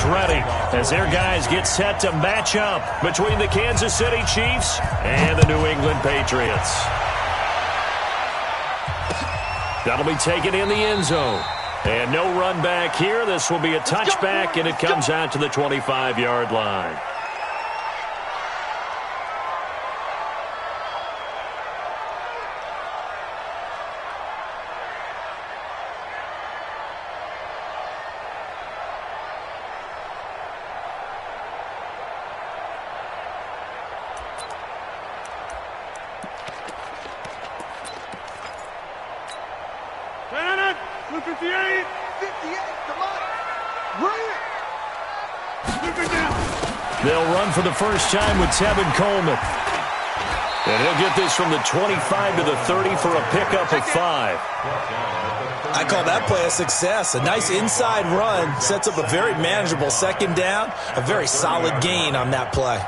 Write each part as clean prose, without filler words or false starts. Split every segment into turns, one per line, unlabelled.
ready as their guys get set to match up between the Kansas City Chiefs and the New England Patriots. That'll be taken in the end zone. And no run back here. This will be a touchback, and it comes out to the 25-yard line. They'll run for the first time with Tevin Coleman. And he'll get this from the 25 to the 30 for a pickup of 5.
I call that play a success. A nice inside run sets up a very manageable second down. A very solid gain on that play.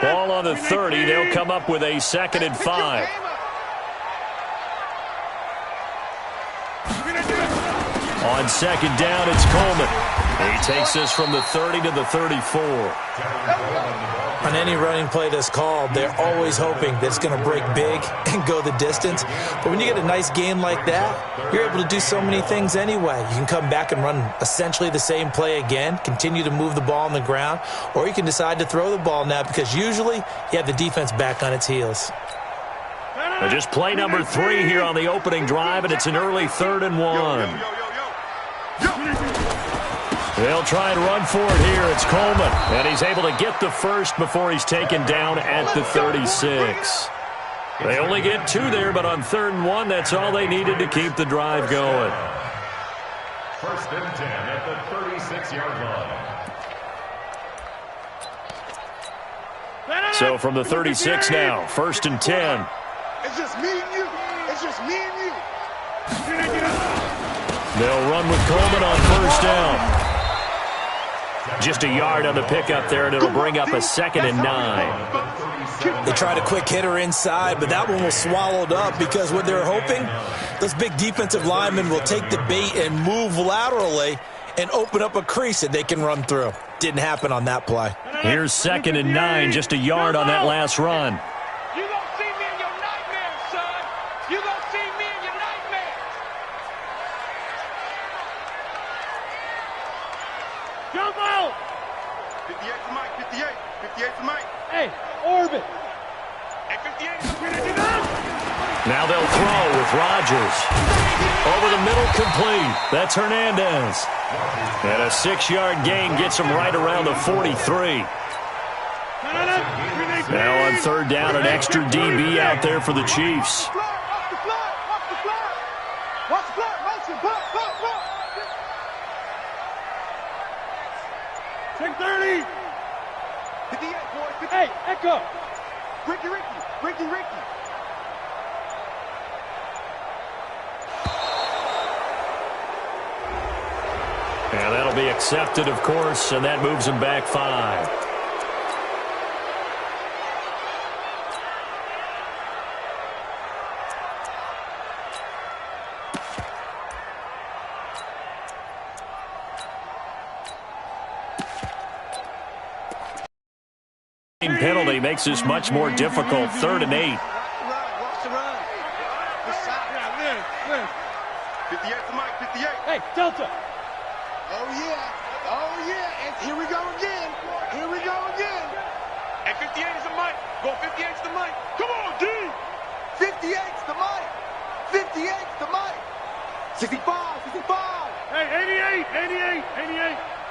Ball on the 30. They'll come up with a 2nd and 5. On 2nd down, it's Coleman. He takes this from the 30 to the 34.
On any running play that's called, they're always hoping that it's going to break big and go the distance. But when you get a nice gain like that, you're able to do so many things anyway. You can come back and run essentially the same play again, continue to move the ball on the ground, or you can decide to throw the ball now because usually you have the defense back on its heels.
Just play number 3 here on the opening drive, and it's an early 3rd and 1. They'll try and run for it here. It's Coleman, and he's able to get the first before he's taken down at the 36. They only get 2 there, but on 3rd and 1, that's all they needed to keep the drive going.
1st and 10 at the 36-yard line.
So from the 36 now, 1st and 10.
It's just me and you. It's just me and you.
They'll run with Coleman on 1st down. Just a yard on the pickup there, and it'll bring up a 2nd and 9.
They tried a quick hitter inside, but that one was swallowed up because what they're hoping, those big defensive linemen will take the bait and move laterally and open up a crease that they can run through. Didn't happen on that play.
Here's 2nd and 9, just a yard on that last run.
You gonna see me in your nightmares, son. You gonna see me in your nightmares. Jump out! 58 to Mike, 58. 58 to Mike. Hey, orbit. Hey, 58.
Now they'll throw with Rodgers. Over the middle, complete. That's Hernandez. And a 6-yard gain gets him right around the 43. Now on 3rd down, an extra DB out there for the Chiefs.
Check 30. 58, boys. Hey, Echo. Ricky.
And that'll be accepted, of course, and that moves him back 5. Penalty makes this much more difficult. 3rd and 8.
Watch the run. 58 to Mike, 58. Hey, Delta. Oh, yeah. And here we go again. And 58 is the Mike. Go 58 is the Mike. Come on, D. 58 is the Mike. 58 is the Mike. 65. Hey, 88.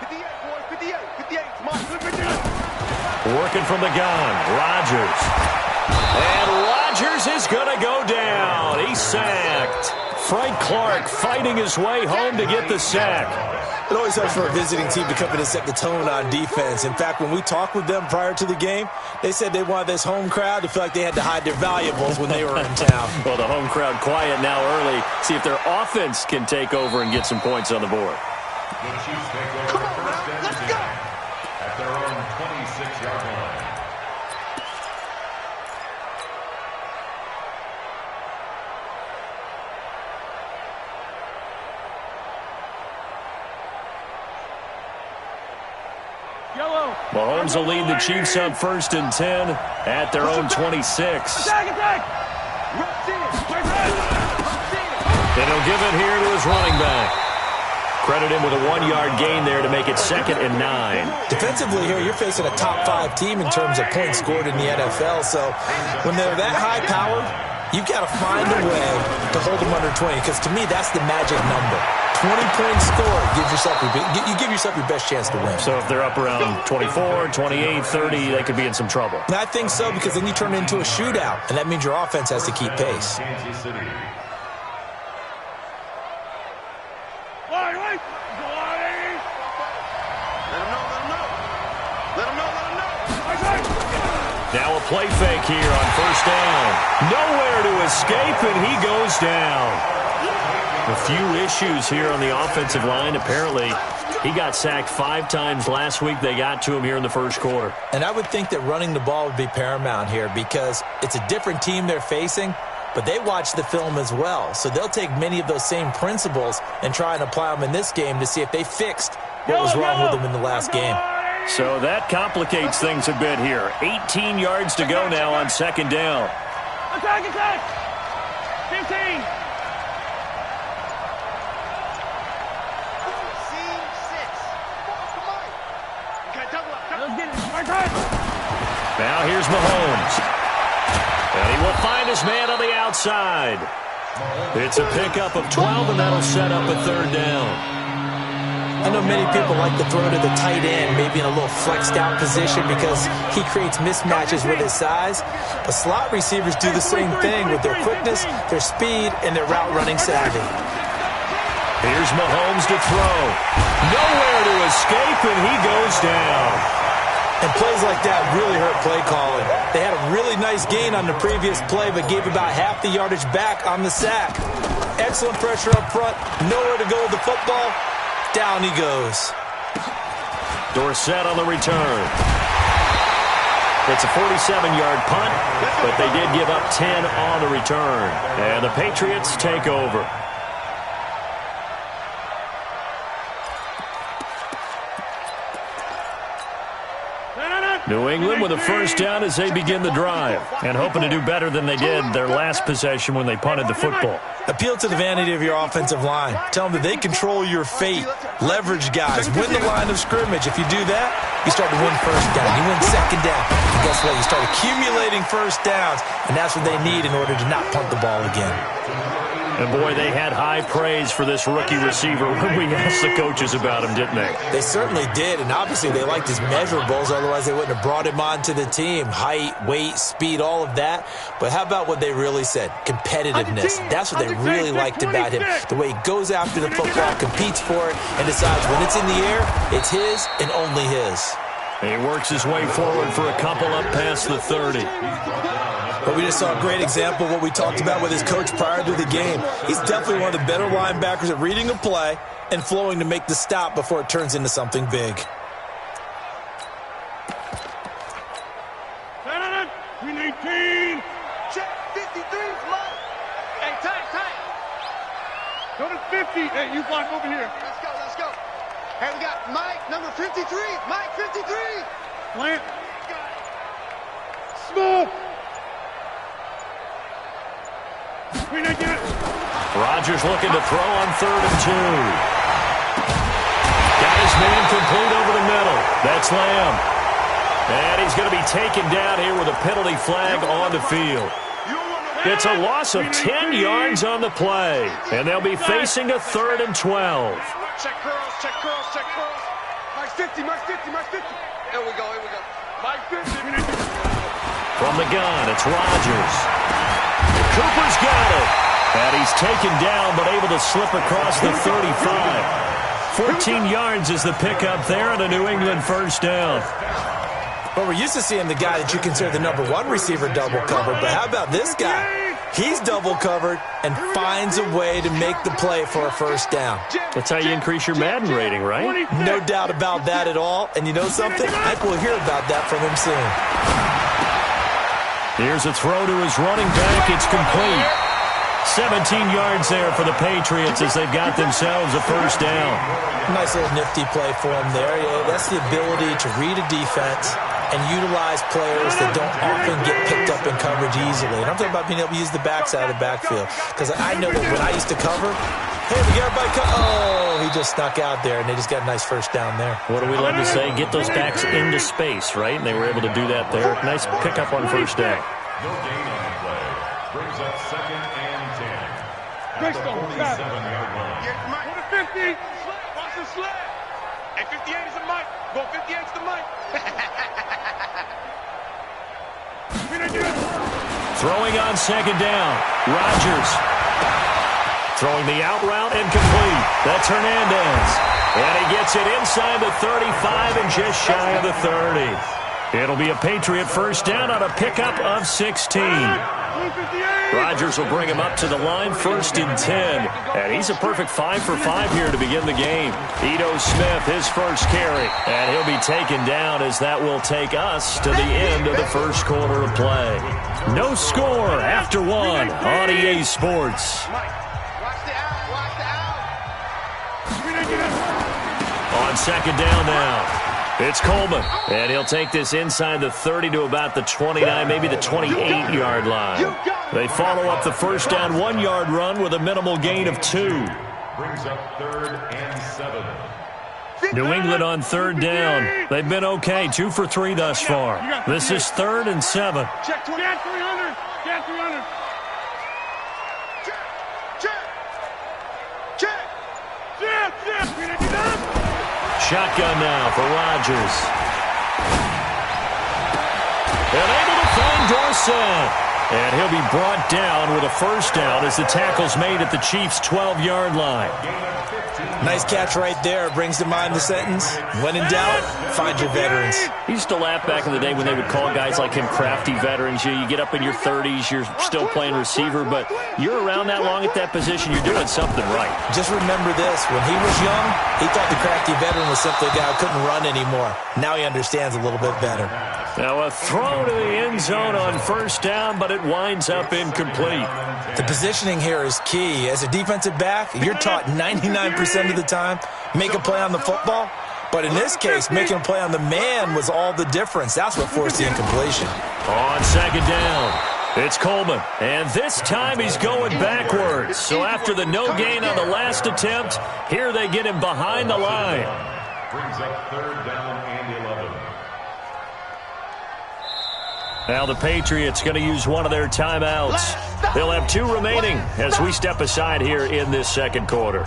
58, boys. 58 is Mike. Look at that.
Working from the gun, Rodgers. And Rodgers is going to go down. He's sacked. Frank Clark fighting his way home to get the sack.
It always helps for a visiting team to come in and set the tone on defense. In fact, when we talked with them prior to the game, they said they wanted this home crowd to feel like they had to hide their valuables when they were in town.
Well, the home crowd quiet now early. See if their offense can take over and get some points on the board.
Come on, man. Let's go.
36-yard line.
Mahomes will lead the Chiefs up 1st and 10 at their own 26. And he'll give it here to his running back. Credit him with a 1-yard gain there to make it 2nd and 9.
Defensively here, you're facing a top 5 team in terms of points scored in the NFL. So when they're that high-powered, you've got to find a way to hold them under 20, because to me, that's the magic number. 20 points scored, you give yourself your best chance to win.
So if they're up around 24, 28, 30, they could be in some trouble.
And I think so, because then you turn it into a shootout, and that means your offense has to keep pace.
Kansas City.
Now a play fake here on 1st down. Nowhere to escape, and he goes down. A few issues here on the offensive line. Apparently, he got sacked 5 times last week. They got to him here in the 1st quarter.
And I would think that running the ball would be paramount here, because it's a different team they're facing, but they watch the film as well. So they'll take many of those same principles and try and apply them in this game to see if they fixed what was wrong with them in the last game.
So that complicates things a bit here. 18 yards to go now on 2nd down.
Attack! 15!
Now here's Mahomes. And he will find his man on the outside. It's a pickup of 12, and that'll set up a 3rd down.
I know many people like to throw to the tight end, maybe in a little flexed out position, because he creates mismatches with his size. But slot receivers do the same thing with their quickness, their speed, and their route running savvy.
Here's Mahomes to throw. Nowhere to escape, and he goes down.
And plays like that really hurt play calling. They had a really nice gain on the previous play, but gave about half the yardage back on the sack. Excellent pressure up front, nowhere to go with the football. Down he goes.
Dorsett on the return. It's a 47-yard punt, but they did give up 10 on the return. And the Patriots take over. New England with a 1st down as they begin the drive, and hoping to do better than they did their last possession when they punted the football.
Appeal to the vanity of your offensive line. Tell them that they control your fate. Leverage guys. Win the line of scrimmage. If you do that, you start to win 1st down. You win 2nd down. And guess what? You start accumulating 1st downs, and that's what they need in order to not punt the ball again.
And, boy, they had high praise for this rookie receiver when we asked the coaches about him, didn't they?
They certainly did, and obviously they liked his measurables. Otherwise, they wouldn't have brought him onto the team. Height, weight, speed, all of that. But how about what they really said? Competitiveness. That's what they really liked about him. The way he goes after the football, competes for it, and decides when it's in the air, it's his and only his.
He works his way forward for a couple up past the 30.
But we just saw a great example of what we talked about with his coach prior to the game. He's definitely one of the better linebackers at reading a play and flowing to make the stop before it turns into something big.
We need team. Check 53, Mike. Hey, tight. Go to 50. Hey, you block over here. Let's go. Hey, we got Mike, number 53. Mike, 53. Plant. Smoke.
Rodgers looking to throw on 3rd and 2. Got his man complete over the middle. That's Lamb. And he's going to be taken down here with a penalty flag on the field. It's a loss of 10 yards on the play. And they'll be facing a 3rd and 12.
Check curls. Mike 50. Here we go. Mike 50.
From the gun, it's Rodgers. Cooper's got it. And he's taken down, but able to slip across the 35. 14 yards is the pickup there on a New England 1st down.
Well, we're used to seeing the guy that you consider the #1 receiver double covered, but how about this guy? He's double covered and finds a way to make the play for a first down.
That's how you increase your Madden rating, right?
No doubt about that at all. And you know something? I think we'll hear about that from him soon.
Here's a throw to his running back. It's complete. 17 yards there for the Patriots as they've got themselves a first down.
Nice little nifty play for him there. Yeah, that's the ability to read a defense and utilize players that don't often get picked up in coverage easily. And I'm talking about being able to use the backside of the backfield. Because I know that when I used to cover, hey, we got everybody he just snuck out there, and they just got a nice first down there.
What do we love to say? Get those backs into space, right? And they were able to do that there. Nice pickup on first down.
No gain on the play. Brings up 2nd and 10.
Great
At
stone,
the 47-yard line.
Go to 50. Watch the sled. Hey, 58 is the mic. Go 58 is the mic.
Throwing on second down. Rodgers. Throwing the out route and complete. That's Hernandez. And he gets it inside the 35 and just shy of the 30. It'll be a Patriot first down on a pickup of 16. Rodgers will bring him up to the line, 1st and 10. And he's a perfect 5 for 5 here to begin the game. Ito Smith, his first carry. And he'll be taken down as that will take us to the end of the first quarter of play. No score after 1 on EA Sports. On second down now. It's Coleman, and he'll take this inside the 30 to about the 29, maybe the 28-yard line. They follow up the first down 1-yard run with a minimal gain of 2.
Brings up 3rd and 7.
New England on third down. They've been okay, 2 for 3 thus far. This is 3rd and 7.
Check 20. Check 300. Check 300.
Shotgun now for Rodgers. And able to find Dorsett. And he'll be brought down with a first down as the tackle's made at the Chiefs' 12-yard line.
Nice catch right there. Brings to mind the sentence, when in doubt, find your veterans.
He used to laugh back in the day when they would call guys like him crafty veterans. You get up in your 30s, you're still playing receiver, but you're around that long at that position, you're doing something right.
Just remember this. When he was young, he thought the crafty veteran was simply a guy who couldn't run anymore. Now he understands a little bit better.
Now a throw to the end zone on first down, but it winds up incomplete.
The positioning here is key. As a defensive back, you're taught 99% of the time, make a play on the football. But in this case, making a play on the man was all the difference. That's what forced the incompletion.
On second down, it's Coleman. And this time he's going backwards. So after the no gain on the last attempt, here they get him behind the line.
Brings up 3rd down and 11.
Now the Patriots going to use one of their timeouts. They'll have 2 remaining as we step aside here in this second quarter.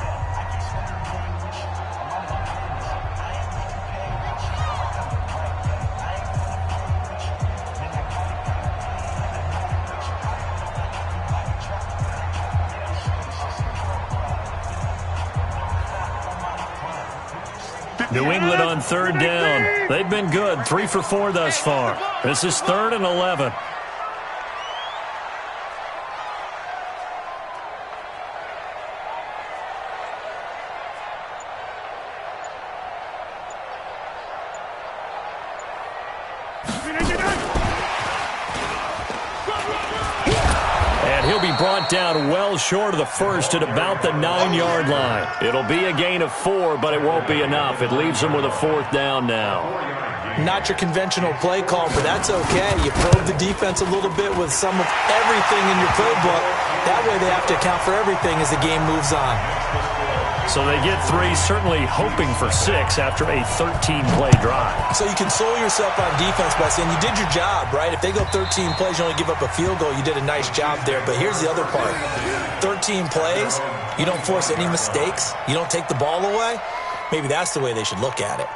New England on third down. They've been good, 3 for 4 thus far. This is 3rd and 11. And he'll be brought down well short of the first at about the 9-yard line. It'll be a gain of 4, but it won't be enough. It leaves them with a 4th down now.
Not your conventional play call, but that's okay. You probe the defense a little bit with some of everything in your playbook. That way they have to account for everything as the game moves on.
So they get 3, certainly hoping for 6 after a 13-play drive.
So you console yourself on defense by saying you did your job, right? If they go 13 plays, you only give up a field goal, you did a nice job there. But here's the other part. 13 plays, you don't force any mistakes, you don't take the ball away. Maybe that's the way they should look at it.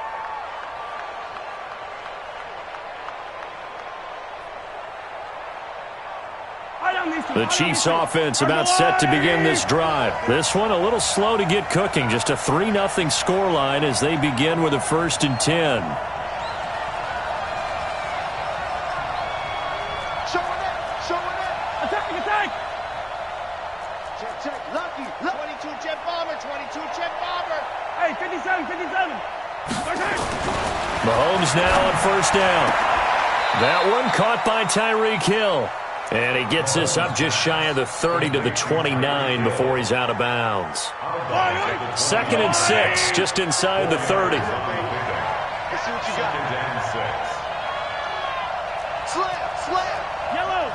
The Chiefs offense about set to begin this drive. This one a little slow to get cooking. Just a 3-0 scoreline as they begin with a 1st and 10.
Attack! Check. Lucky.
22 jet bomber, 22 jet bomber.
Hey, 57.
Mahomes now on first down. That one caught by Tyreek Hill. And he gets this up just shy of the 30 to the 29 before he's out of bounds. 2nd and 6, just inside the 30.
Let's see what you got.
2nd and 6.
Slam.
Yellow.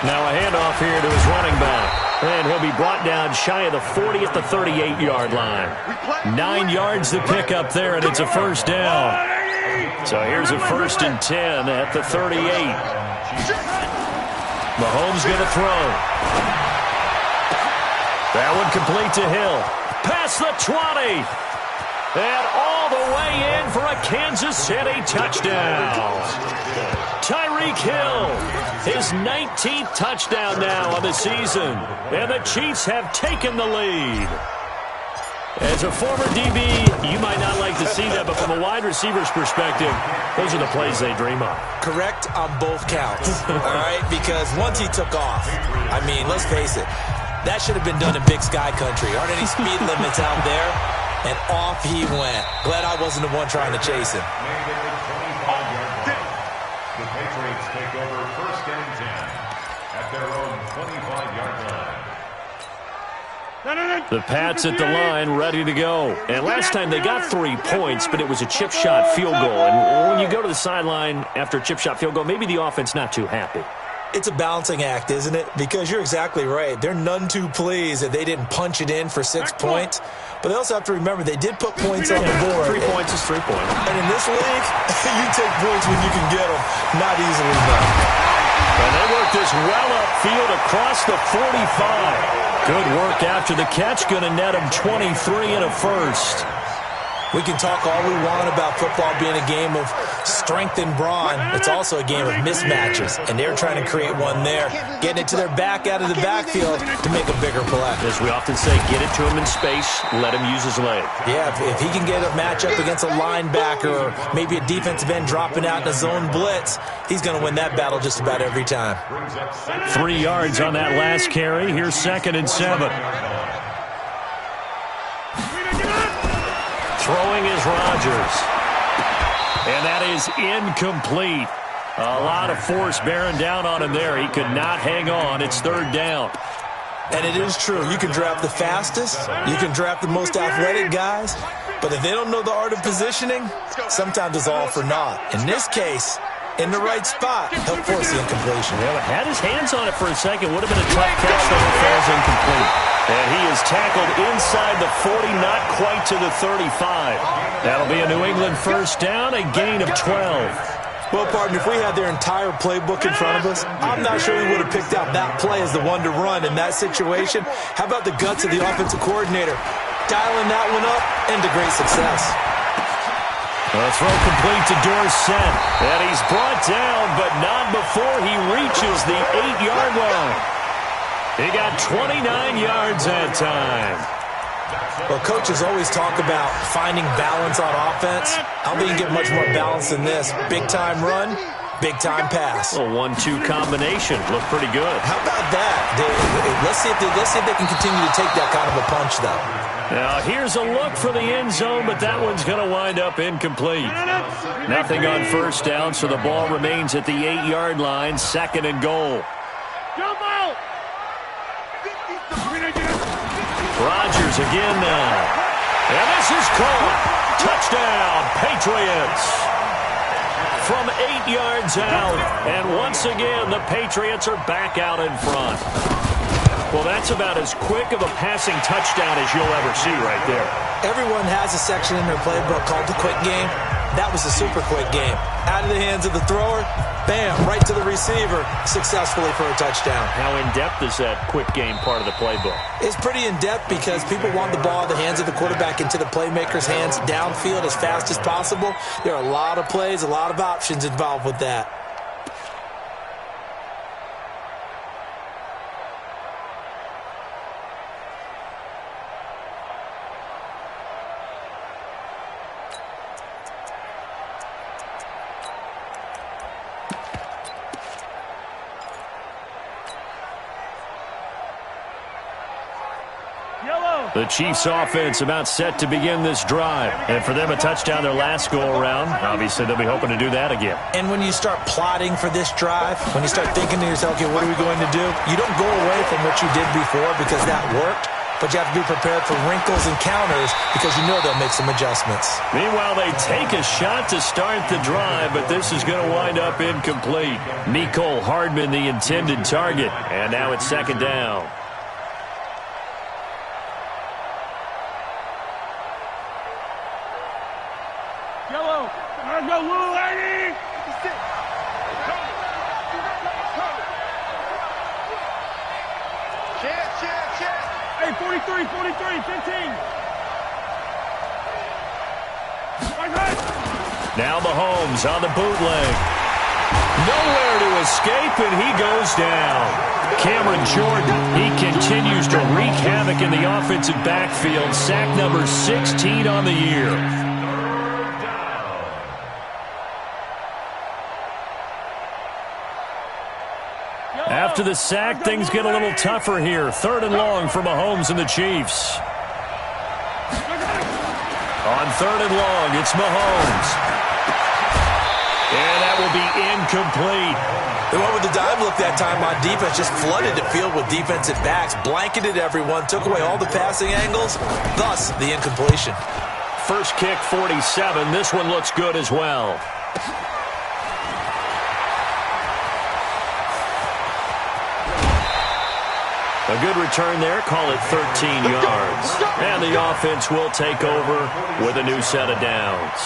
Now a handoff here to his running back. And he'll be brought down shy of the 40 at the 38-yard line. 9 yards to pick up there, and it's a first down. So here's a 1st and 10 at the 38. Mahomes going to throw. That one complete to Hill. Past the 20. And all the way in for a Kansas City touchdown. Tyreek Hill, his 19th touchdown now of the season. And the Chiefs have taken the lead. As a former DB, you might not like to see that, but from a wide receiver's perspective, those are the plays they dream of.
Correct on both counts, all right? Because once he took off, I mean, let's face it, that should have been done in Big Sky Country. Aren't any speed limits out there? And off he went. Glad I wasn't the one trying to chase him.
The Patriots take over 1st and 10 at their own 25-yard line.
The Pats at the line, ready to go. And last time they got 3 points, but it was a chip shot field goal. And when you go to the sideline after a chip shot field goal, maybe the offense not too happy.
It's a balancing act, isn't it? Because you're exactly right. They're none too pleased that they didn't punch it in for 6 points. But they also have to remember they did put points on the board.
3 points is 3 points.
And in this league, you take points when you can get them. Not easily done.
And they work this well upfield across the 45. Good work after the catch. Going to net him 23 and a first.
We can talk all we want about football being a game of strength and brawn. It's also a game of mismatches, and they're trying to create one there, getting it to their back out of the backfield to make a bigger play.
As we often say, get it to him in space, let him use his leg.
Yeah, if he can get a matchup against a linebacker or maybe a defensive end dropping out in a zone blitz, he's going to win that battle just about every time.
3 yards on that last carry. Here's 2nd and 7. Throwing is Rodgers. And that is incomplete. A lot of force bearing down on him there. He could not hang on. It's 3rd down.
And it is true. You can draft the fastest. You can draft the most athletic guys. But if they don't know the art of positioning, sometimes it's all for naught. In this case, in the right spot, he'll force the incompletion.
Well, had his hands on it for a second. Would have been a tough catch, though it falls incomplete. And he is tackled inside the 40, not quite to the 35. That'll be a New England first down, a gain of 12.
Well, partner, if we had their entire playbook in front of us, I'm not sure we would have picked out that play as the one to run in that situation. How about the guts of the offensive coordinator? Dialing that one up into great success.
A throw complete to Dorsett. And he's brought down, but not before he reaches the 8-yard line. He got 29 yards that time.
Well, coaches always talk about finding balance on offense. I don't think you can get much more balance than this. Big-time run, big-time pass.
A 1-2 combination. Looked pretty good.
How about that? Let's see if they can continue to take that kind of a punch, though.
Now, here's a look for the end zone, but that one's going to wind up incomplete. Nothing on first down, so the ball remains at the 8-yard line, 2nd and goal.
Jump out.
Rodgers again now. And this is caught. Touchdown, Patriots. From 8 yards out. And once again, the Patriots are back out in front. Well, that's about as quick of a passing touchdown as you'll ever see right there.
Everyone has a section in their playbook called the quick game. That was a super quick game. Out of the hands of the thrower, bam, right to the receiver, successfully for a touchdown.
How in-depth is that quick game part of the playbook?
It's pretty in-depth because people want the ball out of the hands of the quarterback into the playmaker's hands downfield as fast as possible. There are a lot of plays, a lot of options involved with that.
The Chiefs offense about set to begin this drive. And for them, a touchdown their last go-around. Obviously, they'll be hoping to do that again.
And when you start plotting for this drive, when you start thinking to yourself, okay, what are we going to do? You don't go away from what you did before because that worked. But you have to be prepared for wrinkles and counters because you know they'll make some adjustments.
Meanwhile, they take a shot to start the drive, but this is going to wind up incomplete. Mecole Hardman, the intended target. And now it's second down.
Yellow. Let's go, little lady. Check. Hey, 43, 15.
Now Mahomes on the bootleg. Nowhere to escape, and he goes down. Cameron Jordan, he continues to wreak havoc in the offensive backfield. Sack number 16 on the year. After the sack, things get a little tougher here. Third and long for Mahomes and the Chiefs. On third and long, it's Mahomes. And that will be incomplete.
They went with the dive look that time on defense, just flooded the field with defensive backs, blanketed everyone, took away all the passing angles, thus the incompletion.
First kick, 47. This one looks good as well. A good return there, call it 13 yards. And the offense will take over with a new set of downs.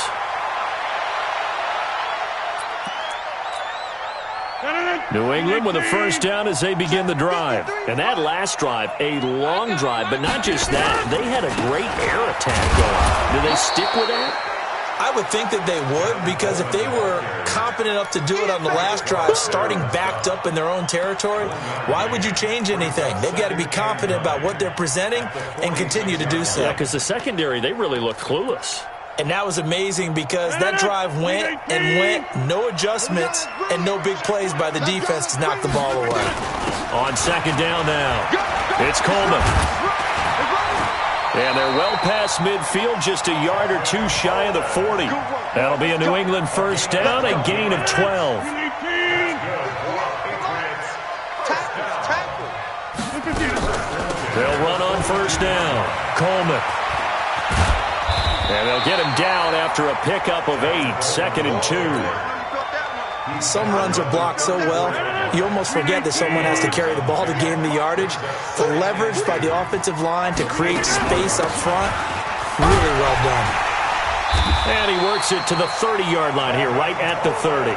New England with a first down as they begin the drive. And that last drive, a long drive, but not just that. They had a great air attack going. Do they stick with that?
I would think that they would, because if they were competent enough to do it on the last drive, starting backed up in their own territory, why would you change anything? They've got to be confident about what they're presenting and continue to do so.
Yeah, because the secondary, they really looked clueless.
And that was amazing because that drive went and went, no adjustments, and no big plays by the defense to knock the ball away.
On second down now, it's Coleman. And they're well past midfield, just a yard or two shy of the 40. That'll be a New England first down, a gain of 12. They'll run on first down. Coleman. And they'll get him down after a pickup of 8, second and 2.
Some runs are blocked so well, you almost forget that someone has to carry the ball to gain the yardage. The leverage by the offensive line to create space up front, really well done.
And he works it to the 30-yard line here, right at the 30.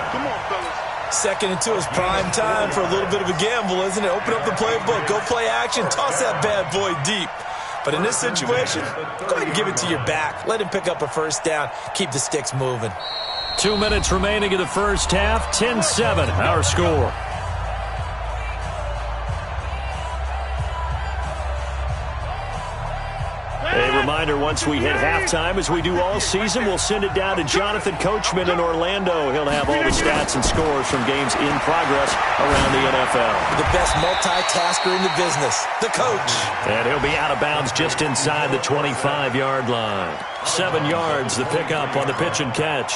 Second and 2 is prime time for a little bit of a gamble, isn't it? Open up the playbook, go play action, toss that bad boy deep. But in this situation, go ahead and give it to your back. Let him pick up a first down, keep the sticks moving.
2 minutes remaining in the first half, 10-7, our score. A reminder, once we hit halftime, as we do all season, we'll send it down to Jonathan Coachman in Orlando. He'll have all the stats and scores from games in progress around the NFL.
The best multitasker in the business, the coach.
And he'll be out of bounds just inside the 25-yard line. 7 yards, the pickup on the pitch and catch.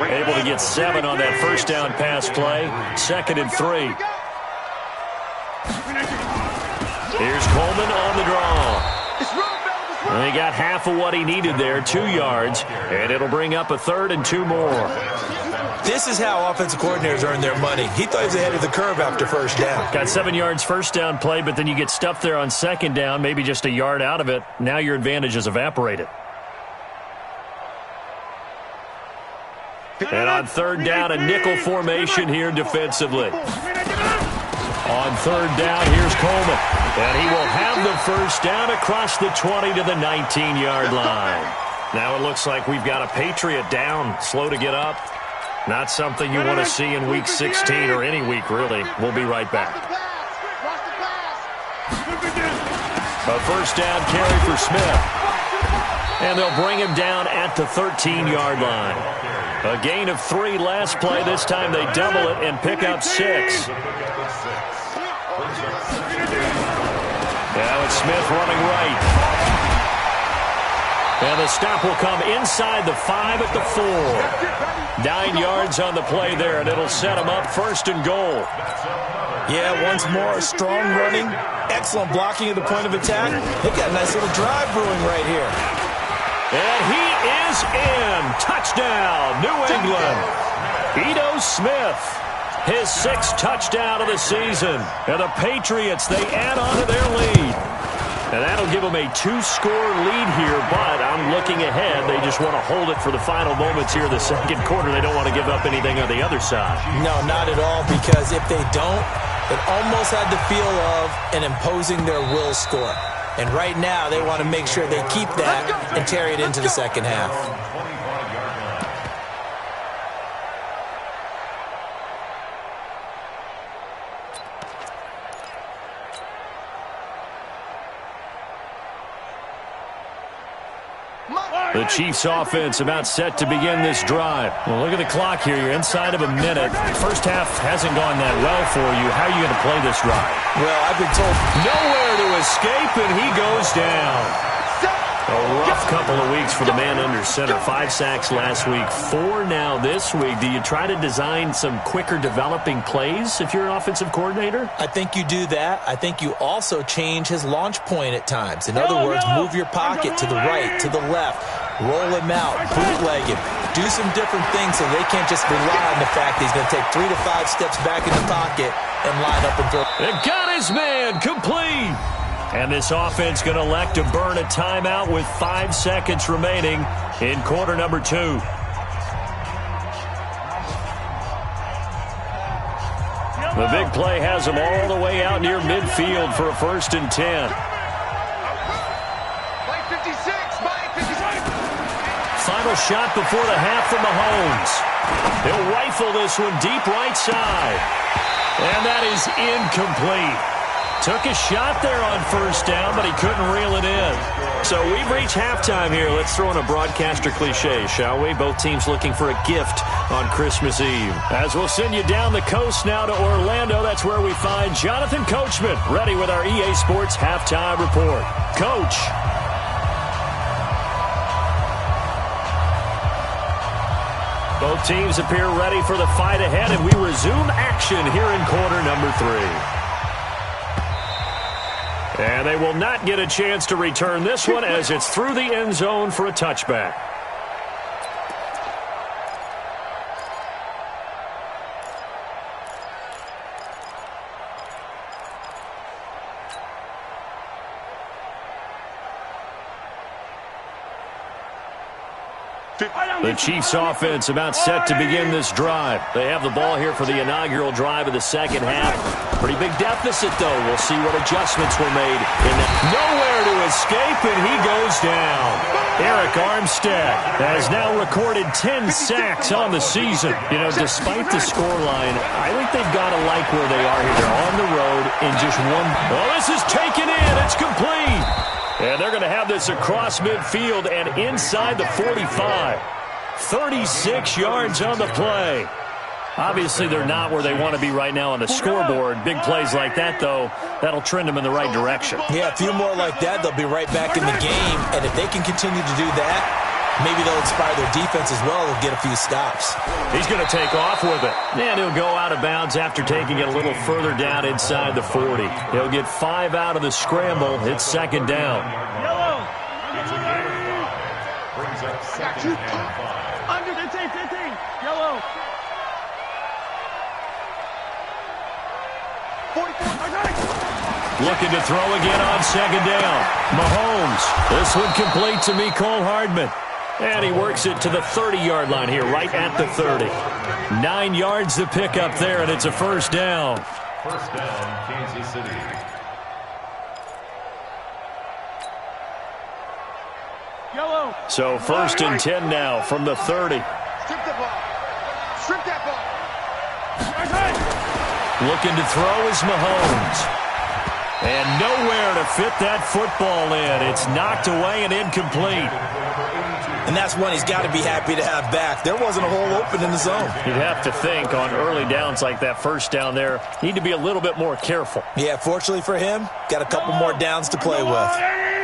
Able to get 7 on that first down pass play. Second and 3. Here's Coleman on the draw. He got half of what he needed there, 2 yards, and it'll bring up a 3rd and 2 more.
This is how offensive coordinators earn their money. He thought he was ahead of the curve after first down.
Got 7 yards first down play, but then you get stuffed there on second down, maybe just a yard out of it. Now your advantage is evaporated. And on third down, a nickel formation here defensively. On third down, here's Coleman. And he will have the first down across the 20 to the 19-yard line. Now it looks like we've got a Patriot down, slow to get up. Not something you want to see in Week 16 or any week, really. We'll be right back. A first down carry for Smith. And they'll bring him down at the 13-yard line. A gain of 3 last play. This time they double it and pick up 6. Now it's Smith running right. And the stop will come inside the 5 at the 4. 9 yards on the play there, and it'll set them up 1st and goal.
Yeah, once more, strong running, excellent blocking at the point of attack. They got a nice little drive brewing right here.
And he is in. Touchdown, New England. Ito Smith, his 6th touchdown of the season. And the Patriots, they add on to their lead. And that'll give them a 2-score lead here, but I'm looking ahead. They just want to hold it for the final moments here in the 2nd quarter. They don't want to give up anything on the other side.
No, not at all, because if they don't, it almost had the feel of an imposing their will score. And right now, they want to make sure they keep that and carry it into the 2nd half.
The Chiefs offense about set to begin this drive. Well, look at the clock here. You're inside of a minute. First half hasn't gone that well for you. How are you going to play this drive?
Well, I've been told
nowhere to escape, and he goes down. A rough couple of weeks for the man under center. 5 sacks last week, 4 now this week. Do you try to design some quicker developing plays if you're an offensive coordinator?
I think you do that. I think you also change his launch point at times. In other words, move your pocket to the right, to the left, roll him out, bootleg him. Do some different things so they can't just rely on the fact that he's going to take 3 to 5 steps back in the pocket and line up and throw.
It got his man complete. And this offense going to elect to burn a timeout with 5 seconds remaining in quarter number 2. The big play has him all the way out near midfield for a 1st and 10. Final shot before the half from Mahomes. He'll rifle this one deep right side. And that is incomplete. Took a shot there on 1st down, but he couldn't reel it in. So we've reached halftime here. Let's throw in a broadcaster cliche, shall we? Both teams looking for a gift on Christmas Eve. As we'll send you down the coast now to Orlando, that's where we find Jonathan Coachman, ready with our EA Sports Halftime Report. Coach. Both teams appear ready for the fight ahead, and we resume action here in quarter number 3. And they will not get a chance to return this one as it's through the end zone for a touchback. The Chiefs offense about set to begin this drive. They have the ball here for the inaugural drive of the 2nd half. Pretty big deficit, though. We'll see what adjustments were made. Nowhere to escape, and he goes down. Eric Armstead has now recorded 10 sacks on the season. You know, despite the scoreline, I think they've got to like where they are here. They're on the road in just one. Well, this is taken in. It's complete. And they're going to have this across midfield and inside the 45. 36 yards on the play. Obviously, they're not where they want to be right now on the scoreboard. Big plays like that, though, that'll trend them in the right direction.
Yeah, a few more like that, they'll be right back in the game. And if they can continue to do that, maybe they'll inspire their defense as well. They'll get a few stops.
He's going to take off with it. And he'll go out of bounds after taking it a little further down inside the 40. He'll get 5 out of the scramble. It's 2nd down.
Yellow.
Brings up 2nd and 5.
Under 15. Yellow.
44.
Looking to throw again on 2nd down. Mahomes. This one complete to Mecole Hardman. And he works it to the 30-yard line here, right at the 30. 9 yards to pick up there, and it's a 1st down.
1st down, Kansas City.
Yellow.
So 1st and 10 now from the 30.
Strip the ball. Strip that ball.
Looking to throw is Mahomes. And nowhere to fit that football in. It's knocked away and incomplete.
And that's one he's got to be happy to have back. There wasn't a hole open in the zone.
You'd have to think on early downs like that 1st down there, need to be a little bit more careful.
Yeah, fortunately for him, got a couple more downs to play with.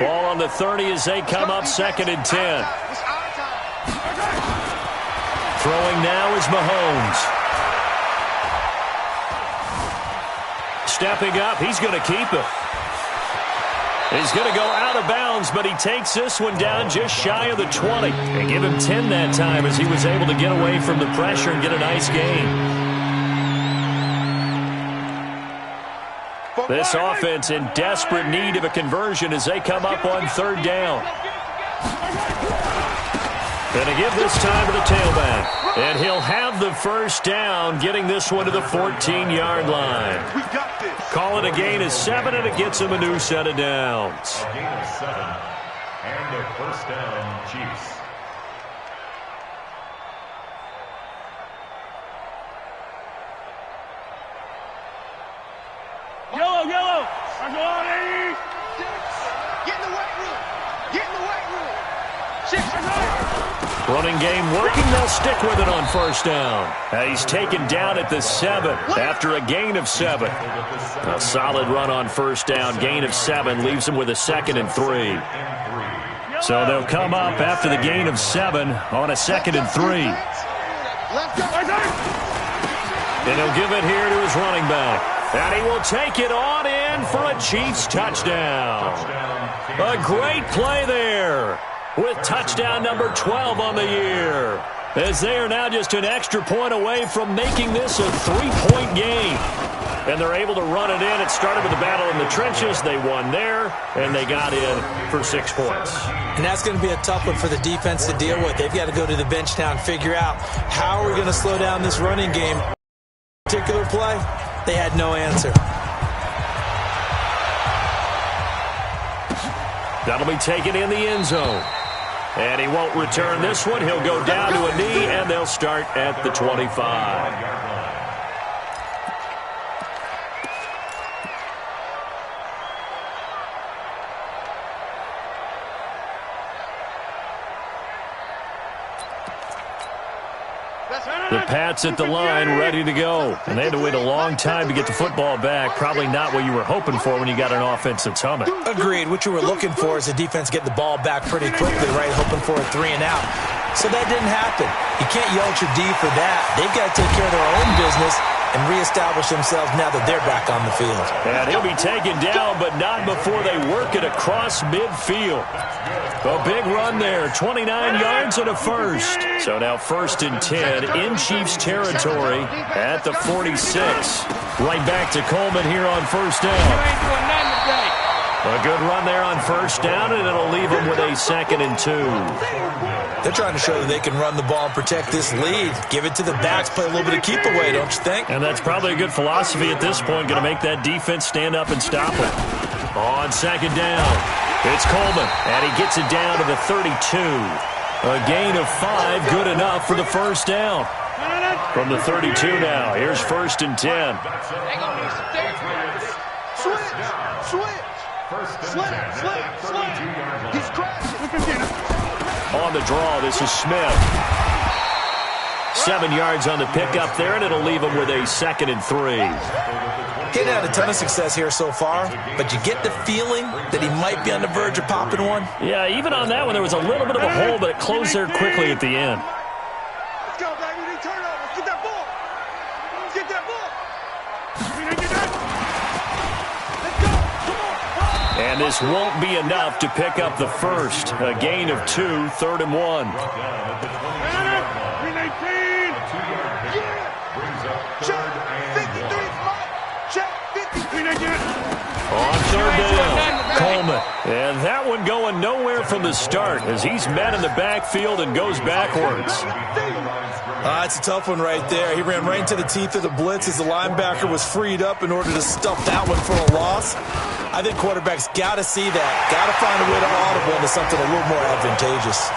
Ball on the 30 as they come up 2nd and 10. Throwing now is Mahomes. Stepping up, he's going to keep it. He's going to go out of bounds, but he takes this one down just shy of the 20. And give him 10 that time as he was able to get away from the pressure and get a nice gain. This offense in desperate need of a conversion as they come up on 3rd down. Going to give this time to the tailback. And he'll have the 1st down, getting this one to the 14-yard line. Call it a gain of 7, and it gets him a new set of downs.
A gain of 7 and a 1st down, Chiefs.
Yellow. Get in the weight room. Get in the weight room. 6.
Running game working. They'll stick with it on 1st down. He's taken down at the 7 after a gain of 7. A solid run on 1st down. Gain of 7 leaves him with a 2nd and 3. So they'll come up after the gain of 7 on a 2nd and 3. And he'll give it here to his running back. And he will take it on in for a Chiefs touchdown. A great play there with touchdown number 12 on the year. As they are now just an extra point away from making this a 3-point game. And they're able to run it in. It started with a battle in the trenches. They won there, and they got in for 6 points.
And that's going to be a tough one for the defense to deal with. They've got to go to the bench now and figure out how are we going to slow down this running game. Particular play, they had no answer.
That'll be taken in the end zone. And he won't return this one. He'll go down to a knee, and they'll start at the 25. The Pats at the line, ready to go. And they had to wait a long time to get the football back. Probably not what you were hoping for when you got an offense that's humming.
Agreed. What you were looking for is the defense get the ball back pretty quickly, right? Hoping for a 3 and out. So that didn't happen. You can't yell at your D for that. They've got to take care of their own business and reestablish themselves now that they're back on the field.
And he'll be taken down, but not before they work it across midfield. A big run there, 29 yards and a 1st. So now 1st and 10 in Chiefs territory at the 46. Right back to Coleman here on 1st down. A good run there on 1st down, and it'll leave him with a 2nd and 2.
They're trying to show that they can run the ball and protect this lead. Give it to the backs, play a little bit of keep away, don't you think?
And that's probably a good philosophy at this point, going to make that defense stand up and stop it. On 2nd down, it's Coleman, and he gets it down to the 32. A gain of 5, good enough for the 1st down. From the 32 now, here's 1st and 10.
He's crashing.
On the draw, this is Smith. 7 yards on the pickup there, and it'll leave him with a 2nd and 3.
He's had a ton of success here so far, but you get the feeling that he might be on the verge of popping one.
Yeah, even on that one, there was a little bit of a hole, but it closed there quickly at the end.
Let's go, baby. We need turnovers. Get that ball. Let's get that ball. Let's go. Come on.
And this won't be enough to pick up the 1st. A gain of 2, 3rd and 1. On 3rd down, Coleman. And that one going nowhere from the start as he's met in the backfield and goes backwards.
It's a tough one right there. He ran right into the teeth of the blitz as the linebacker was freed up in order to stuff that one for a loss. I think quarterbacks got to see that. Got to find a way to audible into something a little more advantageous.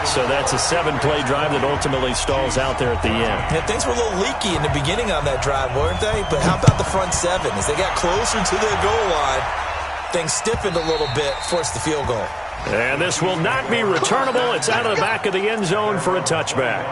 So that's a 7-play drive that ultimately stalls out there at the end.
Yeah, things were a little leaky in the beginning on that drive, weren't they? But how about the front 7? As they got closer to the goal line, things stiffened a little bit, forced the field goal.
And this will not be returnable. It's out of the back of the end zone for a touchback.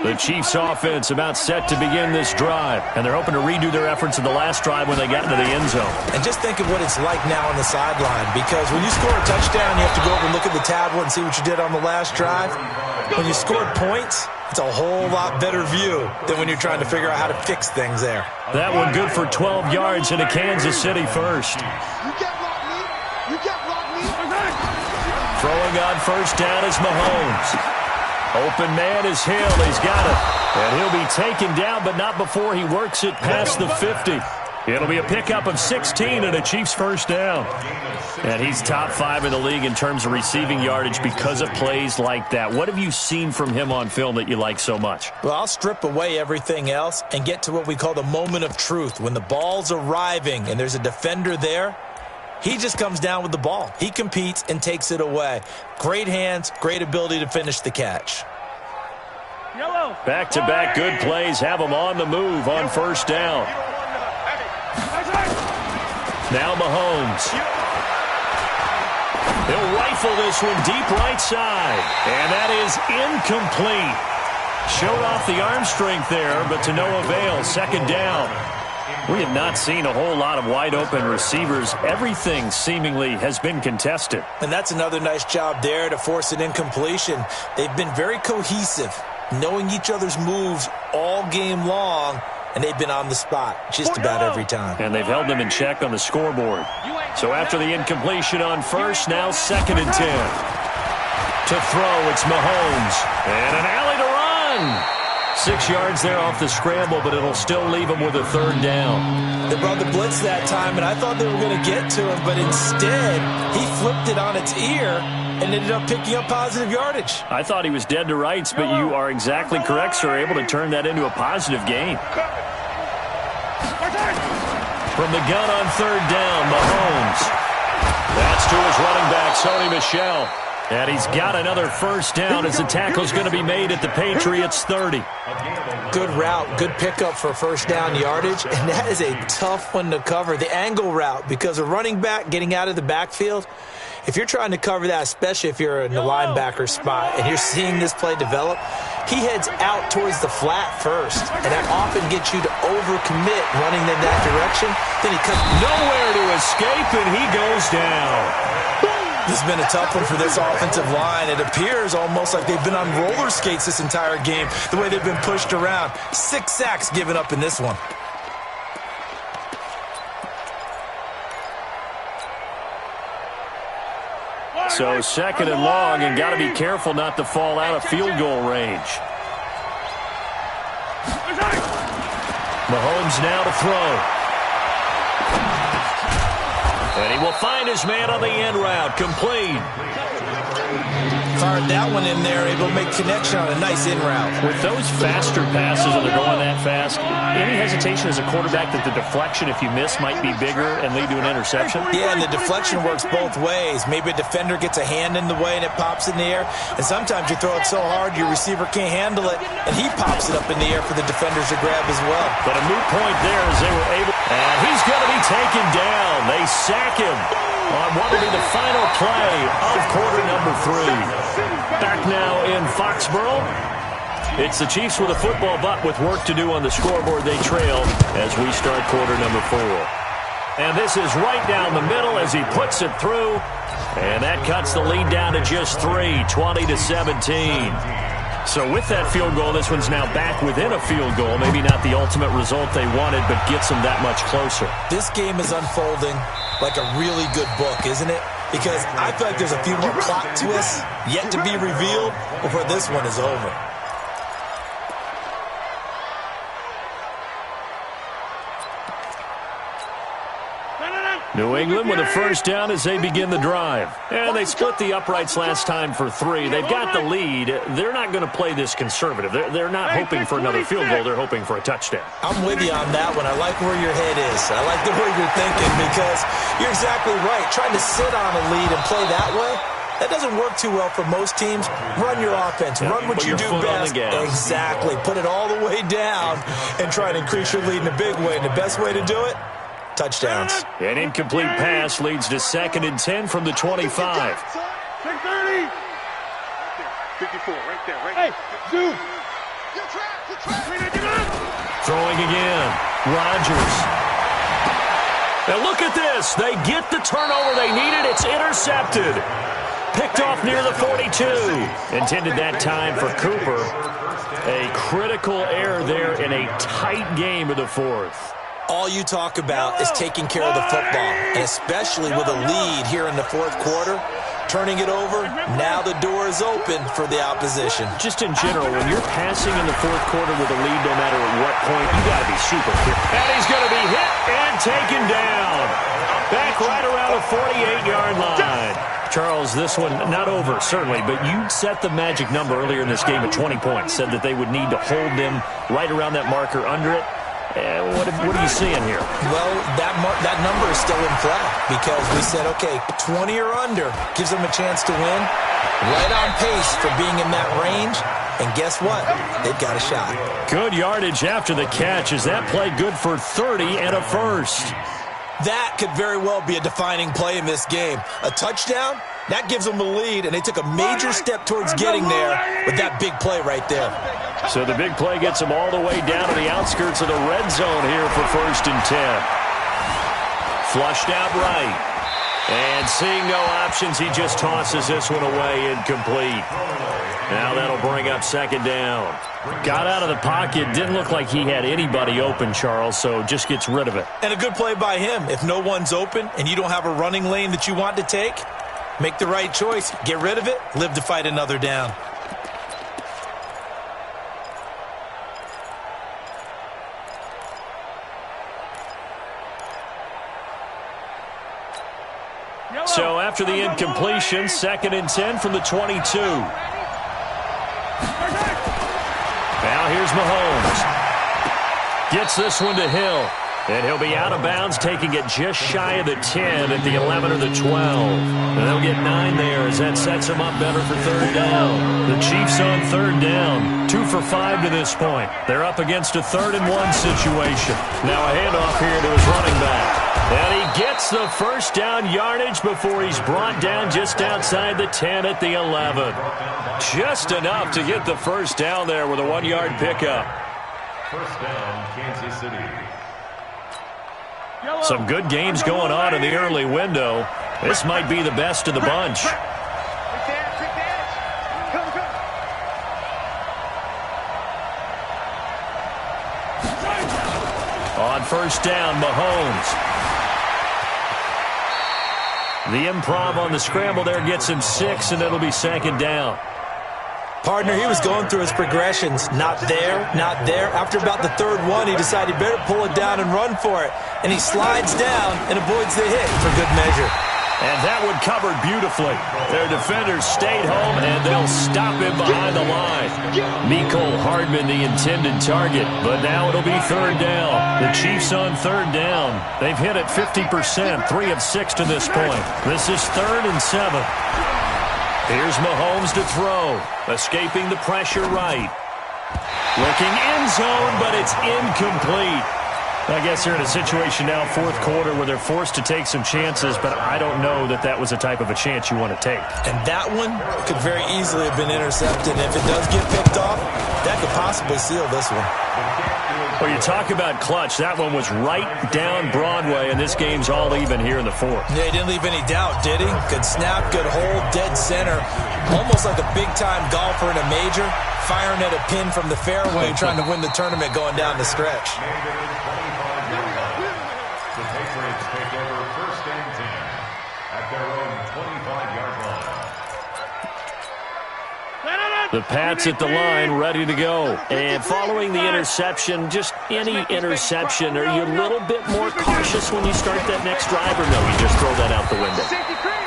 The Chiefs offense about set to begin this drive, and they're hoping to redo their efforts in the last drive when they got into the end zone.
And just think of what it's like now on the sideline, because when you score a touchdown, you have to go over and look at the tablet and see what you did on the last drive. When you scored points, it's a whole lot better view than when you're trying to figure out how to fix things there.
That one good for 12 yards into Kansas City first.
You can't block me. You can't block me.
Throwing on first down is Mahomes. Open man is Hill. He's got it. And he'll be taken down, but not before he works it past the 50. It'll be a pickup of 16 and a Chiefs first down. And he's top 5 in the league in terms of receiving yardage because of plays like that. What have you seen from him on film that you like so much?
Well, I'll strip away everything else and get to what we call the moment of truth. When the ball's arriving and there's a defender there, he just comes down with the ball. He competes and takes it away. Great hands, great ability to finish the catch.
Back-to-back good plays have him on the move on first down. Now Mahomes. He'll rifle this one deep right side. And that is incomplete. Showed off the arm strength there, but to no avail. Second down. We have not seen a whole lot of wide-open receivers. Everything seemingly has been contested.
And that's another nice job there to force an incompletion. They've been very cohesive, knowing each other's moves all game long, and they've been on the spot just about every time.
And they've held them in check on the scoreboard. So after the incompletion on first, now 2nd and 10. To throw, it's Mahomes. And an alley to run. 6 yards there off the scramble, but it'll still leave him with a third down.
They brought the blitz that time, and I thought they were going to get to him, but instead, he flipped it on its ear and ended up picking up positive yardage.
I thought he was dead to rights, but you are exactly correct, sir. Able to turn that into a positive gain. From the gun on third down, Mahomes. That's to his running back, Sony Michel. And he's got another first down as the tackle's going to be made at the Patriots' 30.
Good route, good pickup for first down yardage, and that is a tough one to cover, the angle route, because a running back getting out of the backfield, if you're trying to cover that, especially if you're in the linebacker spot and you're seeing this play develop, he heads out towards the flat first, and that often gets you to overcommit running in that direction. Then he cuts
nowhere to escape, and he goes down.
This has been a tough one for this offensive line. It appears almost like they've been on roller skates this entire game, the way they've been pushed around. 6 sacks given up in this one.
So 2nd and long, and got to be careful not to fall out of field goal range. Mahomes now to throw. And he will find his man on the end route. Complete.
Fired that one in there, able to make connection on a nice in route.
With those faster passes and they're going that fast, any hesitation as a quarterback that the deflection, if you miss, might be bigger and lead to an interception?
Yeah, and the deflection works both ways. Maybe a defender gets a hand in the way and it pops in the air. And sometimes you throw it so hard your receiver can't handle it, and he pops it up in the air for the defenders to grab as well.
But a moot point there as they were able. And he's going to be taken down. They sack him on what will be the final play of quarter number 3. Back now in Foxborough. It's the Chiefs with a football, but with work to do on the scoreboard, they trail as we start quarter number 4. And this is right down the middle as he puts it through. And that cuts the lead down to just 3, 20-17. So with that field goal, this one's now back within a field goal. Maybe not the ultimate result they wanted, but gets them that much closer.
This game is unfolding like a really good book, isn't it? Because I feel like there's a few more plot twists yet to be revealed before this one is over.
New England with a first down as they begin the drive. And they split the uprights last time for 3. They've got the lead. They're not going to play this conservative. They're not hoping for another field goal. They're hoping for a touchdown.
I'm with you on that one. I like where your head is. I like the way you're thinking, because you're exactly right. Trying to sit on a lead and play that way, that doesn't work too well for most teams. Run your offense. Run what you do best. Exactly. Put it all the way down and try to increase your lead in a big way. And the best way to do it, touchdowns.
An incomplete pass leads to 2nd and 10 from the 25.
630.
54, right there, right
there. Hey, Zoo.
Throwing again. Rodgers. Now look at this. They get the turnover they needed. It's intercepted. Picked off near the 42. Intended that time for Cooper. A critical error there in a tight game of the fourth.
All you talk about is taking care of the football, and especially with a lead here in the fourth quarter. Turning it over, now the door is open for the opposition.
Just in general, when you're passing in the fourth quarter with a lead, no matter at what point, you got to be super quick. And he's going to be hit and taken down. Back right around the 48-yard line. Charles, this one not over, certainly, but you set the magic number earlier in this game at 20 points. Said that they would need to hold them right around that marker under it. What are you seeing here?
Well, that number is still in play because we said, okay, 20 or under gives them a chance to win. Right on pace for being in that range. And guess what? They've got a shot.
Good yardage after the catch. Is that play good for 30 and a first?
That could very well be a defining play in this game. A touchdown, that gives them the lead, and they took a major step towards getting there with that big play right there.
So the big play gets them all the way down to the outskirts of the red zone here for 1st and 10. Flushed out right. And seeing no options, he just tosses this one away incomplete. Now that'll bring up 2nd down. Got out of the pocket. Didn't look like he had anybody open, Charles, so just gets rid of it.
And a good play by him. If no one's open and you don't have a running lane that you want to take, make the right choice. Get rid of it. Live to fight another down.
So after the incompletion, 2nd and 10 from the 22. Now here's Mahomes. Gets this one to Hill. And he'll be out of bounds, taking it just shy of the 10 at the 11 or the 12. And they'll get 9 there as that sets them up better for 3rd down. The Chiefs on 3rd down. 2 for 5 to this point. They're up against a 3rd and 1 situation. Now a handoff here to his running back. And he gets the 1st down yardage before he's brought down just outside the 10 at the 11. Just enough to get the 1st down there with a 1-yard pickup.
1st down, Kansas City.
Some good games going on in the early window. This might be the best of the bunch. On 1st down, Mahomes. The improv on the scramble there gets him 6, and it'll be 2nd down.
Partner, he was going through his progressions. Not there, not there. After about the 3rd one, he decided better pull it down and run for it. And he slides down and avoids the hit for good measure.
And that one covered beautifully. Their defenders stayed home, and they'll stop him behind the line. Mecole Hardman, the intended target, but now it'll be 3rd down. The Chiefs on 3rd down. They've hit it 50%, 3 of 6 to this point. This is 3rd and 7. Here's Mahomes to throw. Escaping the pressure right. Looking end zone, but it's incomplete. I guess they're in a situation now, 4th quarter, where they're forced to take some chances, but I don't know that that was the type of a chance you want to take.
And that one could very easily have been intercepted. And if it does get picked off, that could possibly seal this one.
Well, you talk about clutch. That one was right down Broadway, and this game's all even here in the 4th.
Yeah, he didn't leave any doubt, did he? Good snap, good hold, dead center. Almost like a big-time golfer in a major, firing at a pin from the fairway, trying to win the tournament going down the stretch.
The Patriots take over 1st and 10 at their own 25-yard line.
The Pats at the line, ready to go. And following the interception, just any interception, are you a little bit more cautious when you start that next drive, or no, you just throw that out the window?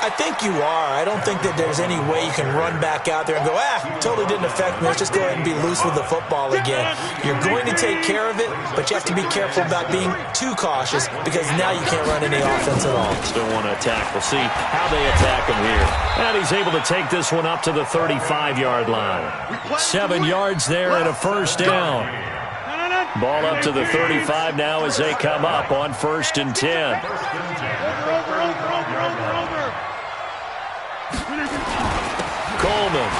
I think you are. I don't think that there's any way you can run back out there and go, totally didn't affect me. Let's just go ahead and be loose with the football again. You're going to take care of it, but you have to be careful about being too cautious because now you can't run any offense at all.
Still want to attack. We'll see how they attack him here. And he's able to take this one up to the 35-yard line. 7 yards there and a 1st down. Ball up to the 35 now as they come up on 1st and 10. Coleman.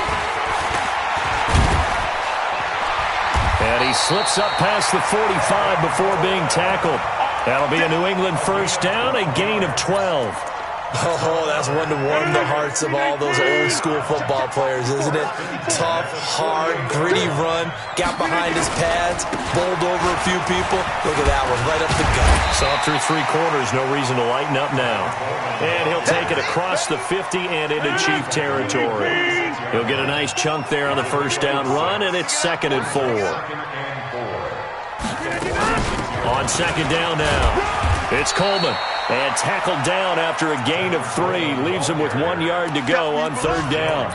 And he slips up past the 45 before being tackled. That'll be a New England first down, a gain of 12.
Oh, that's one to warm the hearts of all those old-school football players, isn't it? Tough, hard, gritty run, got behind his pads, bowled over a few people. Look at that one, right up the gut.
Saw through 3 quarters, no reason to lighten up now. And he'll take it across the 50 and into Chief territory. He'll get a nice chunk there on the first down run, and it's 2nd and 4. On 2nd down now, it's Coleman. And tackled down after a gain of 3. Leaves him with 1 yard to go on 3rd down.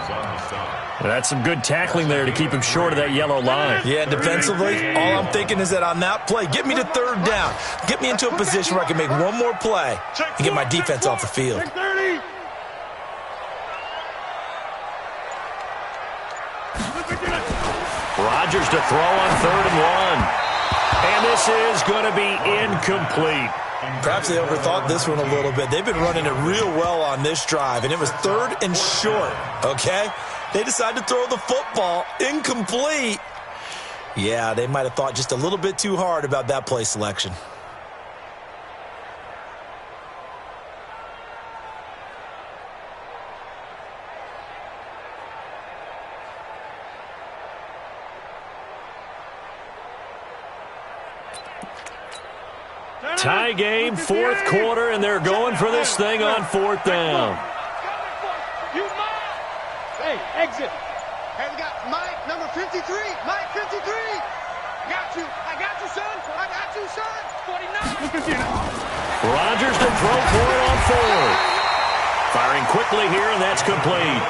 That's some good tackling there to keep him short of that yellow line.
Yeah, defensively, all I'm thinking is that on that play, get me to 3rd down. Get me into a position where I can make one more play and get my defense off the field.
Rodgers to throw on 3rd and 1. And this is going to be incomplete.
Perhaps they overthought this one a little bit. They've been running it real well on this drive, and it was 3rd and short, okay? They decided to throw the football incomplete. Yeah, they might have thought just a little bit too hard about that play selection.
Tie game, 4th quarter, and they're going for this thing on 4th down.
Hey, exit. Hey, we got Mike, number 53. Mike, 53. Got you. I got you, son. I got you, son. 49.
Rodgers to throw for it on 4th. Firing quickly here, and that's complete.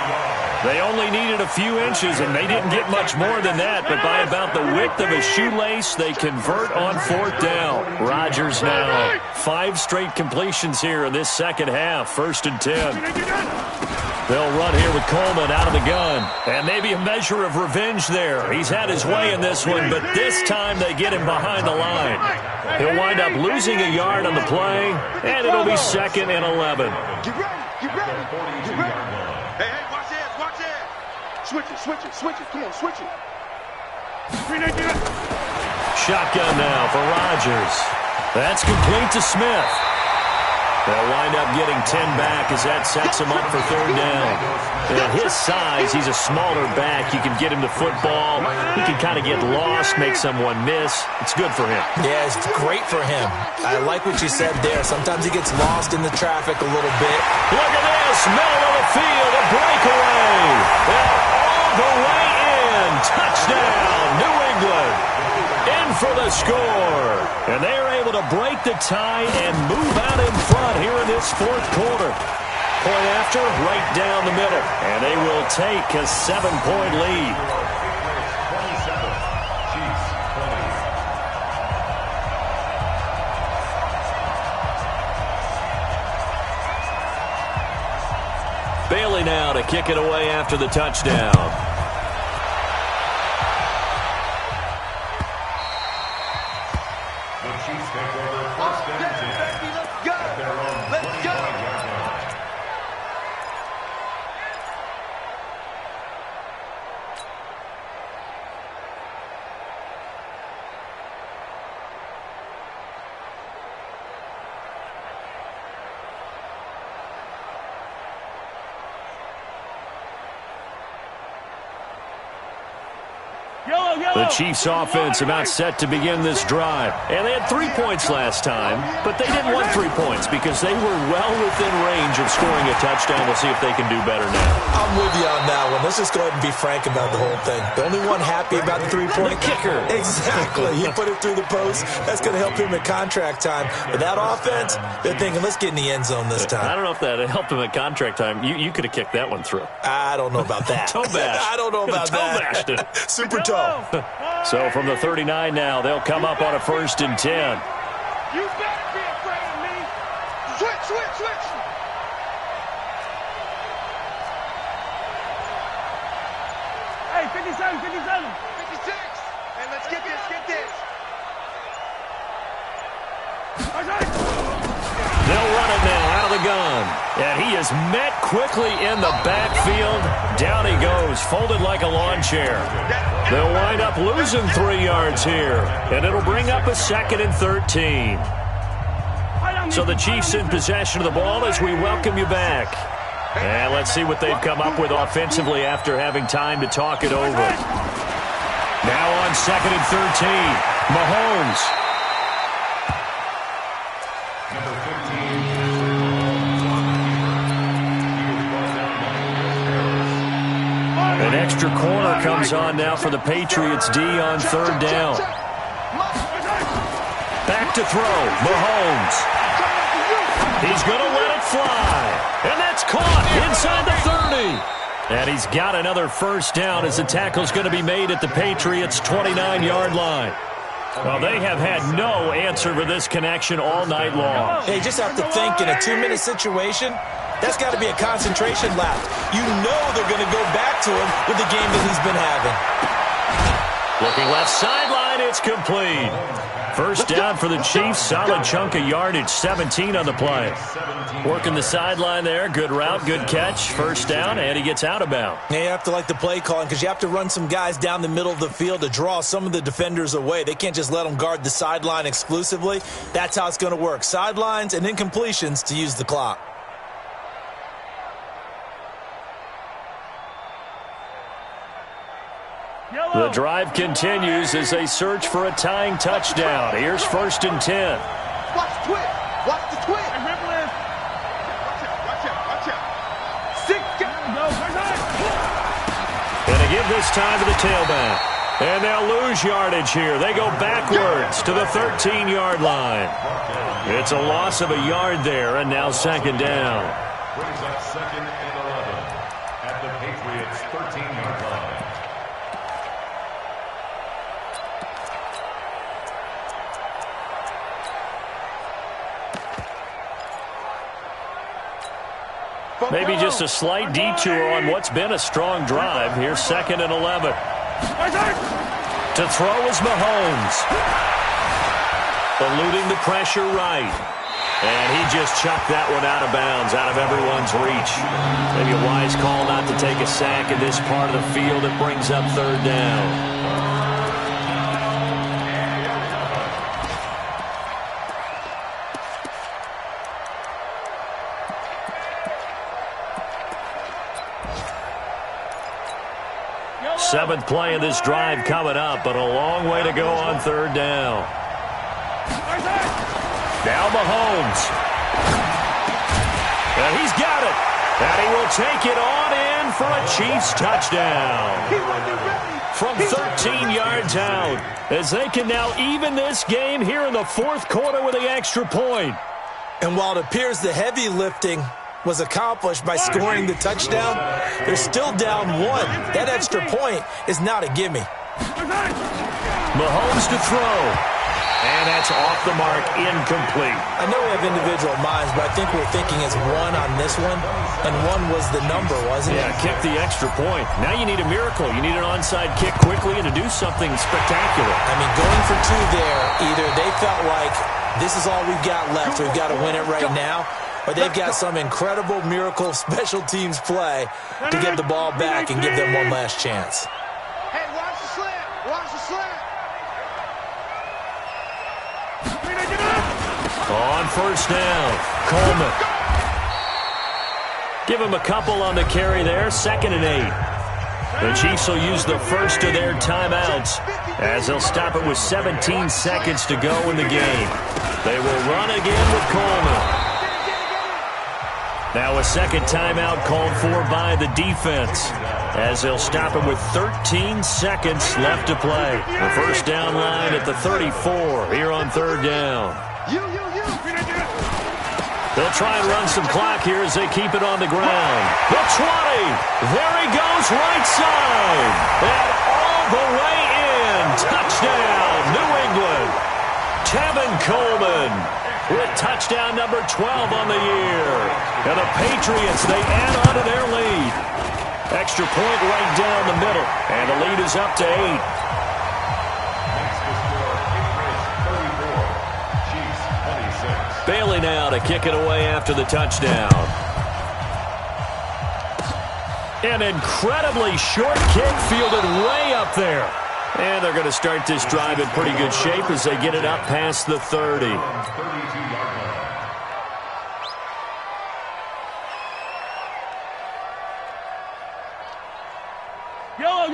They only needed a few inches, and they didn't get much more than that, but by about the width of a shoelace, they convert on 4th down. Rodgers now 5 straight completions here in this second half, 1st and 10. They'll run here with Coleman out of the gun, and maybe a measure of revenge there. He's had his way in this one, but this time they get him behind the line. He'll wind up losing a yard on the play, and it'll be 2nd and 11.
Get ready. Get ready. Get ready. Hey, watch this. Watch this. Switch it, switch it, switch it. Come on, switch it.
Shotgun now for Rodgers. That's complete to Smith. They'll wind up getting 10 back as that sets him up for 3rd down. At his size, he's a smaller back. You can get him to football. He can kind of get lost, make someone miss. It's good for him.
Yeah, it's great for him. I like what you said there. Sometimes he gets lost in the traffic a little bit.
Look at this. Middle of the field, a breakaway. Well, all the way in. Touchdown, New England. In for the score. And they are able to break the tie and move out in front here in this 4th quarter. Point after, right down the middle. And they will take a 7-point lead.
27, Chiefs 20.
Bailey now to kick it away after the touchdown. The Chiefs offense about set to begin this drive. And they had 3 points last time, but they didn't want 3 points because they were well within range of scoring a touchdown. We'll see if they can do better now.
I'm with you on that one. Let's just go ahead and be frank about the whole thing. The only one happy about the 3-point
kicker.
Exactly. He put it through the post. That's going to help him at contract time. But that offense, they're thinking, let's get in the end zone this time.
I don't know if that helped him at contract time. You could have kicked that one through.
I don't know about that.
Toe bash.
I don't know about
toe
that.
Bashed it.
Super toe.
So from the 39 now, they'll come up on a 1st and 10.
You better be afraid of me. Switch, switch, switch.
Hey, 57, 57.
56. Hey, let's get this, get this.
They'll run it now out of the gun. And he is met quickly in the backfield. Down he goes, folded like a lawn chair. They'll wind up losing 3 yards here, and it'll bring up a 2nd and 13. So the Chiefs in possession of the ball as we welcome you back. And let's see what they've come up with offensively after having time to talk it over. Now on 2nd and 13, Mahomes.
Number 15.
An extra corner comes on now for the Patriots D on 3rd down. Back to throw, Mahomes. He's going to let it fly. And that's caught inside the 30. And he's got another 1st down as the tackle's going to be made at the Patriots' 29-yard line. Well, they have had no answer for this connection all night long.
Hey, just have to think in a 2-minute situation, that's got to be a concentration lapse. You know they're going to go back to him with the game that he's been having.
Looking left sideline, it's complete. 1st down for the Chiefs, solid chunk of yardage, 17 on the play. Working the sideline there, good route, good catch, 1st down, and he gets out of bounds.
Yeah, you have to like the play calling because you have to run some guys down the middle of the field to draw some of the defenders away. They can't just let them guard the sideline exclusively. That's how it's going to work. Sidelines and incompletions to use the clock.
The drive continues as they search for a tying touchdown. Here's 1st and 10.
Watch the twist. Watch the twist. Watch out.
Going to give this time to the tailback. And they'll lose yardage here. They go backwards to the 13-yard line. It's a loss of a yard there, and now 2nd down.
Brings up 2nd and 11 at the Patriots' 13-yard line.
Maybe just a slight detour on what's been a strong drive. Here's 2nd and 11. To throw is Mahomes. Eluding the pressure right. And he just chucked that one out of bounds, out of everyone's reach. Maybe a wise call not to take a sack in this part of the field. It brings up 3rd down. Seventh play of this drive coming up, but a long way to go on 3rd down. Now Mahomes. And he's got it. And he will take it on in for a Chiefs touchdown. From 13 yards out, as they can now even this game here in the 4th quarter with the extra point.
And while it appears the heavy lifting was accomplished by scoring the touchdown, they're still down 1. That extra point is not a gimme.
Mahomes to throw. And that's off the mark, incomplete.
I know we have individual minds, but I think we're thinking it's 1 on this one, and 1 was the number, wasn't it?
Yeah, kick the extra point. Now you need a miracle. You need an onside kick quickly and to do something spectacular.
I mean, going for 2 there, either they felt like this is all we've got left, we've got to win it right now, or they've got some incredible miracle special teams play to get the ball back and give them one last chance.
Hey, watch the slant. Watch the slant.
On 1st down, Coleman. Give him a couple on the carry there, 2nd and 8. The Chiefs will use the first of their timeouts as they'll stop it with 17 seconds to go in the game. They will run again with Coleman. Now a second timeout called for by the defense as they'll stop it with 13 seconds left to play. The 1st down line at the 34 here on 3rd down. They'll try and run some clock here as they keep it on the ground. The 20. There he goes right side. And all the way in. Touchdown, New England. Tevin Coleman with touchdown number 12 on the year. And the Patriots, they add on to their lead. Extra point right down the middle. And the lead is up to 8. Bailey now to kick it away after the touchdown. An incredibly short kick fielded way up there. And they're going to start this drive in pretty good shape as they get it up past the 30.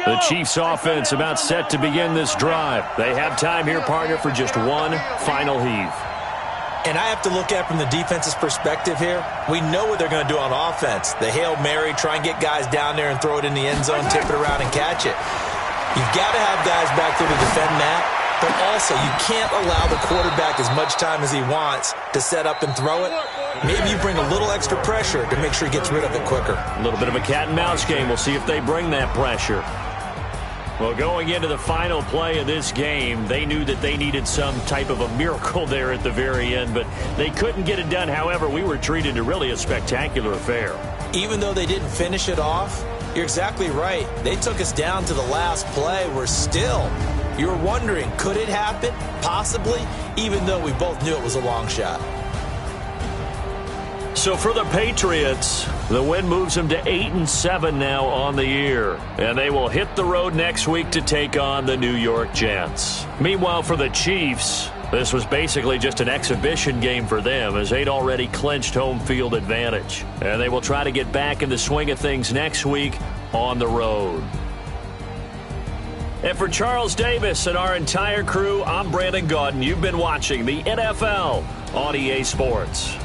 The Chiefs offense about set to begin this drive. They have time here, partner, for just one final heave.
And I have to look at it from the defense's perspective here. We know what they're going to do on offense. The Hail Mary, try and get guys down there and throw it in the end zone, tip it around and catch it. You've got to have guys back there to defend that, but also you can't allow the quarterback as much time as he wants to set up and throw it. Maybe you bring a little extra pressure to make sure he gets rid of it quicker.
A little bit of a cat and mouse game. We'll see if they bring that pressure. Well, going into the final play of this game, they knew that they needed some type of a miracle there at the very end, but they couldn't get it done. However, we were treated to really a spectacular affair.
Even though they didn't finish it off, you're exactly right. They took us down to the last play. We're still, you were wondering, could it happen? Possibly, even though we both knew it was a long shot.
So for the Patriots, the win moves them to 8-7 now on the year. And they will hit the road next week to take on the New York Jets. Meanwhile, for the Chiefs, this was basically just an exhibition game for them as they'd already clinched home field advantage. And they will try to get back in the swing of things next week on the road. And for Charles Davis and our entire crew, I'm Brandon Gaudin. You've been watching the NFL on EA Sports.